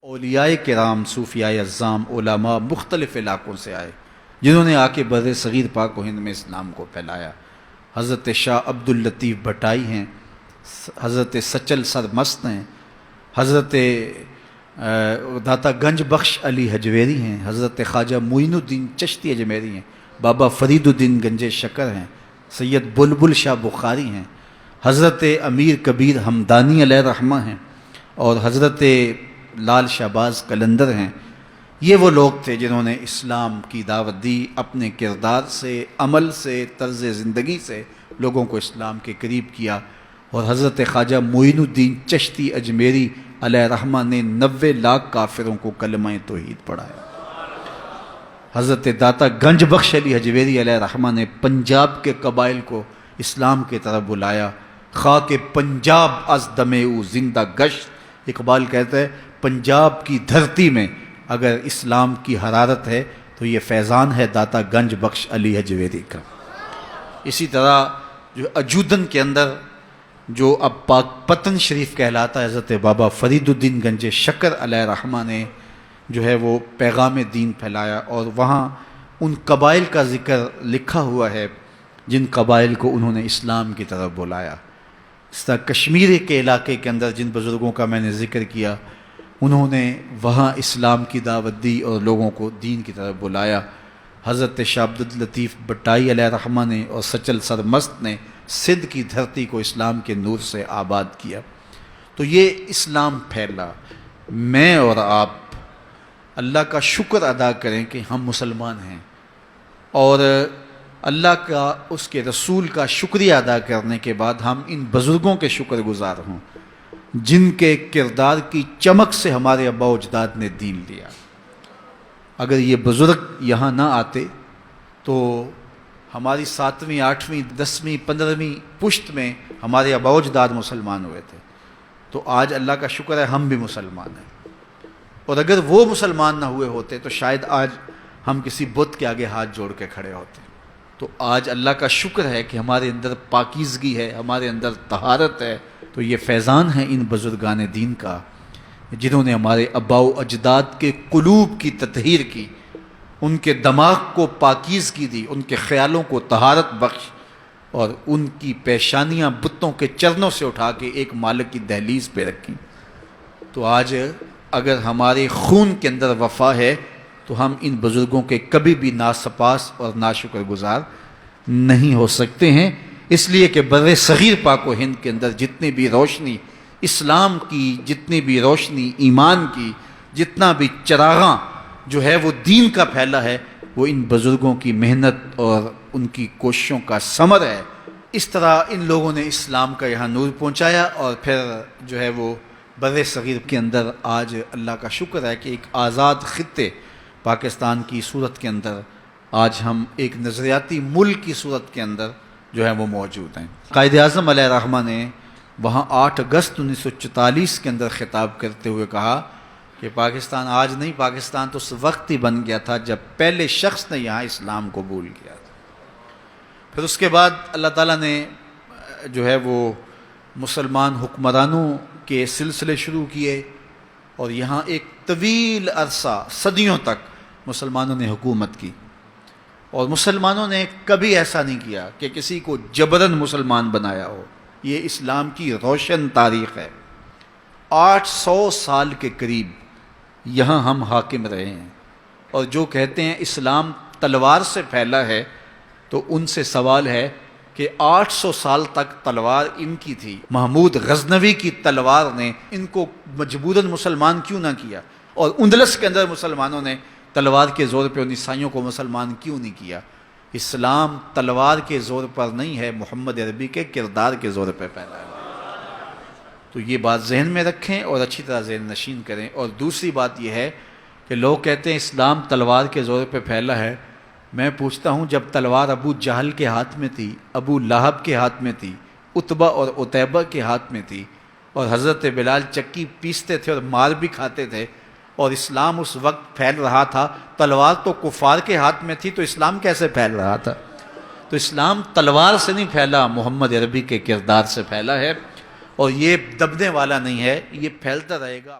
اولیاء کرام، صوفیاء اعظام، علماء مختلف علاقوں سے آئے جنہوں نے آ کے بر صغیر پاک و ہند میں اسلام کو پھیلایا۔ حضرت شاہ عبد اللطیف بھٹائی ہیں، حضرت سچل سرمست ہیں، حضرت داتا گنج بخش علی حجویری ہیں، حضرت خواجہ معین الدین چشتی اجمیری ہیں، بابا فرید الدین گنج شکر ہیں، سید بلبل شاہ بخاری ہیں، حضرت امیر کبیر ہمدانی علیہ رحمہ ہیں، اور حضرت لال شہباز قلندر ہیں۔ یہ وہ لوگ تھے جنہوں نے اسلام کی دعوت دی، اپنے کردار سے، عمل سے، طرز زندگی سے لوگوں کو اسلام کے قریب کیا۔ اور حضرت خواجہ معین الدین چشتی اجمیری علیہ رحمہ نے 90 لاکھ کافروں کو کلمہ توحید پڑھایا۔ حضرت داتا گنج بخش علی حجویری علیہ رحمہ نے پنجاب کے قبائل کو اسلام کی طرف بلایا۔ خاک پنجاب از دم او زندہ گشت، اقبال کہتا ہے پنجاب کی دھرتی میں اگر اسلام کی حرارت ہے تو یہ فیضان ہے داتا گنج بخش علی حجویری کا۔ اسی طرح جو اجودن کے اندر جو اب پاک پتن شریف کہلاتا ہے، حضرت بابا فرید الدین گنج شکر علیہ رحمہ نے جو ہے وہ پیغام دین پھیلایا، اور وہاں ان قبائل کا ذکر لکھا ہوا ہے جن قبائل کو انہوں نے اسلام کی طرف بلایا۔ اس طرح کشمیر کے علاقے کے اندر جن بزرگوں کا میں نے ذکر کیا، انہوں نے وہاں اسلام کی دعوت دی اور لوگوں کو دین کی طرف بلایا۔ حضرت شاہ عبد اللطیف بھٹائی علیہ رحمہ نے اور سچل سرمست نے سندھ کی دھرتی کو اسلام کے نور سے آباد کیا۔ تو یہ اسلام پھیلا۔ میں اور آپ اللہ کا شکر ادا کریں کہ ہم مسلمان ہیں، اور اللہ کا، اس کے رسول کا شکریہ ادا کرنے کے بعد ہم ان بزرگوں کے شکر گزار ہوں جن کے کردار کی چمک سے ہمارے آباء و اجداد نے دین لیا۔ اگر یہ بزرگ یہاں نہ آتے تو ہماری 7ویں، 8ویں، 10ویں، 15ویں پشت میں ہمارے آباء و اجداد مسلمان ہوئے تھے، تو آج اللہ کا شکر ہے ہم بھی مسلمان ہیں۔ اور اگر وہ مسلمان نہ ہوئے ہوتے تو شاید آج ہم کسی بت کے آگے ہاتھ جوڑ کے کھڑے ہوتے۔ تو آج اللہ کا شکر ہے کہ ہمارے اندر پاکیزگی ہے، ہمارے اندر طہارت ہے۔ تو یہ فیضان ہے ان بزرگان دین کا جنہوں نے ہمارے آباء و اجداد کے قلوب کی تطہیر کی، ان کے دماغ کو پاکیزگی دی، ان کے خیالوں کو طہارت بخش، اور ان کی پیشانیاں بتوں کے چرنوں سے اٹھا کے ایک مالک کی دہلیز پہ رکھی۔ تو آج اگر ہمارے خون کے اندر وفا ہے تو ہم ان بزرگوں کے کبھی بھی ناسپاس اور ناشکر گزار نہیں ہو سکتے ہیں، اس لیے کہ بر صغیر پاک و ہند کے اندر جتنی بھی روشنی اسلام کی، جتنی بھی روشنی ایمان کی، جتنا بھی چراغاں جو ہے وہ دین کا پھیلا ہے، وہ ان بزرگوں کی محنت اور ان کی کوششوں کا ثمر ہے۔ اس طرح ان لوگوں نے اسلام کا یہاں نور پہنچایا، اور پھر جو ہے وہ بر صغیر کے اندر آج اللہ کا شکر ہے کہ ایک آزاد خطے پاکستان کی صورت کے اندر آج ہم ایک نظریاتی ملک کی صورت کے اندر جو ہے وہ موجود ہیں۔ قائد اعظم علیہ رحمہ نے وہاں 8 اگست 1944 کے اندر خطاب کرتے ہوئے کہا کہ پاکستان آج نہیں، پاکستان تو اس وقت ہی بن گیا تھا جب پہلے شخص نے یہاں اسلام قبول کیا تھا۔ پھر اس کے بعد اللہ تعالیٰ نے جو ہے وہ مسلمان حکمرانوں کے سلسلے شروع کیے، اور یہاں ایک طویل عرصہ، صدیوں تک مسلمانوں نے حکومت کی، اور مسلمانوں نے کبھی ایسا نہیں کیا کہ کسی کو جبراً مسلمان بنایا ہو۔ یہ اسلام کی روشن تاریخ ہے۔ 800 سال کے قریب یہاں ہم حاکم رہے ہیں، اور جو کہتے ہیں اسلام تلوار سے پھیلا ہے تو ان سے سوال ہے کہ 800 سال تک تلوار ان کی تھی، محمود غزنوی کی تلوار نے ان کو مجبوراً مسلمان کیوں نہ کیا؟ اور اندلس کے اندر مسلمانوں نے تلوار کے زور پہ ان عیسائیوں کو مسلمان کیوں نہیں کیا؟ اسلام تلوار کے زور پر نہیں ہے، محمد عربی کے کردار کے زور پہ پھیلا ہے۔ تو یہ بات ذہن میں رکھیں اور اچھی طرح ذہن نشین کریں۔ اور دوسری بات یہ ہے کہ لوگ کہتے ہیں اسلام تلوار کے زور پہ پھیلا ہے۔ میں پوچھتا ہوں، جب تلوار ابو جہل کے ہاتھ میں تھی، ابو لہب کے ہاتھ میں تھی، عتبہ اور عتیبہ کے ہاتھ میں تھی، اور حضرت بلال چکی پیستے تھے اور مار بھی کھاتے تھے، اور اسلام اس وقت پھیل رہا تھا، تلوار تو کفار کے ہاتھ میں تھی، تو اسلام کیسے پھیل رہا تھا؟ تو اسلام تلوار سے نہیں پھیلا، محمد عربی کے کردار سے پھیلا ہے، اور یہ دبنے والا نہیں ہے، یہ پھیلتا رہے گا۔